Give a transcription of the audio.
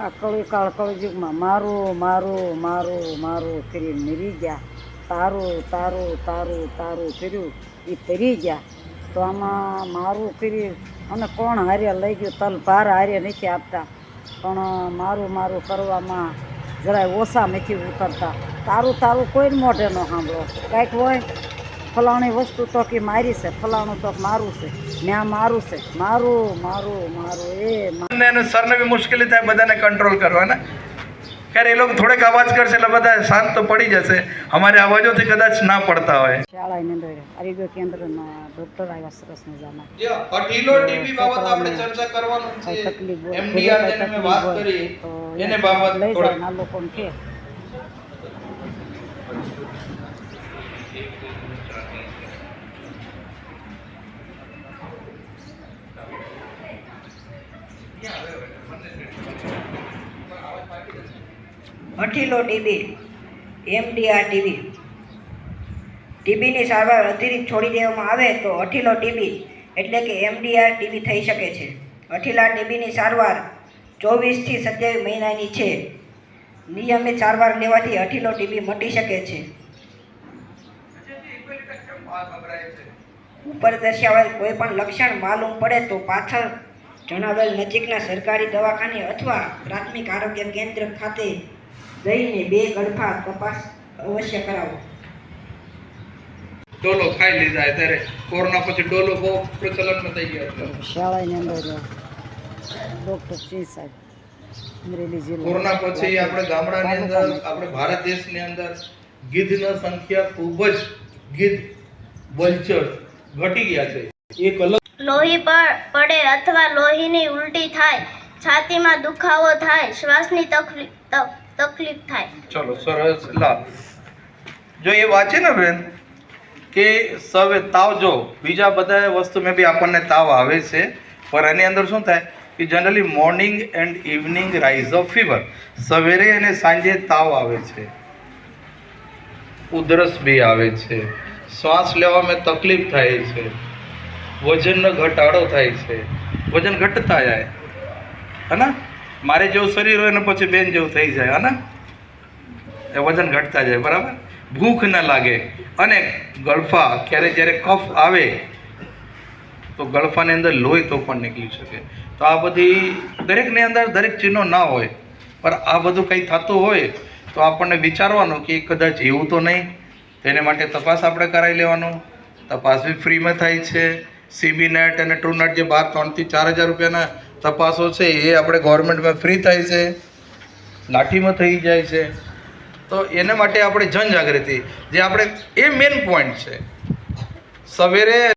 આ કળીકાળ કળયુગમાં મારું મારું મારું મારું કરીને મરી ગયા, તારું તારું તારું તારું કર્યું એ તરી ગયા. તો આમાં મારું કરી અને કોણ હાર્યા લઈ ગયું, તલ ભાર હાર્યા નથી આપતા, પણ મારું મારું કરવામાં જરાય ઓછા નથી ઉતરતા. તારું તારું કોઈ મોઢે ન સાંભળો. કાંઈક હોય ફલાણી વસ્તુ તો કે મારી છે, ફલાણું તો મારું છે, ત્યાં મારું છે, મારું મારું મારું અને સરને બી મુશ્કેલી થાય બધાને કંટ્રોલ કરવાના. ખैर એ લોકો થોડેક અવાજ કરશે એટલે બધા શાંત તો પડી જશે. અમારે અવાજોથી કદાચ ના પડતા હોય. શાળાની અંદર આરોગ્ય કેન્દ્રના ડૉક્ટર આવ્યા સરસ મજાના. અઠીલો ટીબી બાબત આપણે ચર્ચા કરવાનું છે. એમડીઆર જેને મેં વાત કરી એને બાબત લઈ જાય ના લોકોને કે અઠીલો ટીબી, એમડીઆર ટીબીની સારવાર અતિરિક્ત છોડી દેવામાં આવે તો અઠીલો ટીબી એટલે કે એમડીઆર ટીબી થઈ શકે છે. અઠીલા ટીબીની સારવાર 24 થી 27 મહિનાની છે. નિયમિત સારવાર લેવાથી અઠીલો ટીબી મટી શકે છે. ઉપર દર્શાવેલ કોઈ પણ લક્ષણ માલુમ પડે તો પાછળ જણાવેલ નજીકના સરકારી દવાખાને અથવા પ્રાથમિક આરોગ્ય કેન્દ્ર ખાતે જઈને 2 ગળફા તપાસ અવશ્ય કરાવો. ડોલો ખાઈ લીધા ત્યારે કોરોના પછી ડોલો બહુ પ્રચલનમાં થઈ ગયો. શાળાની અંદર ડૉક્ટર સિંહ સાહેબ અમરેલી જિલ્લા. કોરોના પછી આપણે ગામડાની અંદર આપણે ભારત દેશની અંદર ગીધની સંખ્યા ખૂબ જ ગીધ વલ્ચર ઘટી ગયા છે. એક અલગ લોહી પડે અથવા લોહીની ઉલટી થાય, છાતીમાં દુખાવો થાય, શ્વાસની તકલીફ થાય. ચલો સરસ. લા જો એ વાંચે ને બેન કે સવે તાવ, જો બીજા બધા વસ્તુ મેં બી આપણને તાવ આવે છે, પણ એની અંદર શું થાય કે generally morning and evening rise of fever, સવેરે અને સાંજે તાવ આવે છે, ઉધરસ બી આવે છે, શ્વાસ લેવામાં તકલીફ થાય છે, વજનનો ઘટાડો થાય છે, વજન ઘટતા જાય હે. મારે જેવું શરીર હોય ને પછી બેન જેવું થઈ જાય હે, એ વજન ઘટતા જાય બરાબર. ભૂખ ન લાગે અને ગળફા, ક્યારે જ્યારે કફ આવે તો ગળફાની અંદર લોહી તો પણ નીકળી શકે. તો આ બધી દરેકની અંદર દરેક ચિહ્નો ના હોય, પણ આ બધું કંઈ થતું હોય તો આપણને વિચારવાનું કે કદાચ એવું તો નહીં. તેને માટે તપાસ આપણે કરાવી લેવાનું. તપાસ બી ફ્રીમાં થાય છે. સીબી નેટ અને ટ્રુ નેટ જે 3,000 થી 4,000 રૂપિયાના તપાસો છે એ આપણે ગવર્મેન્ટમાં ફ્રી થાય છે, લાઠીમાં થઈ જાય છે. તો એના માટે આપણે જનજાગૃતિ, જે આપણે એ મેઇન પોઈન્ટ છે. સવેરે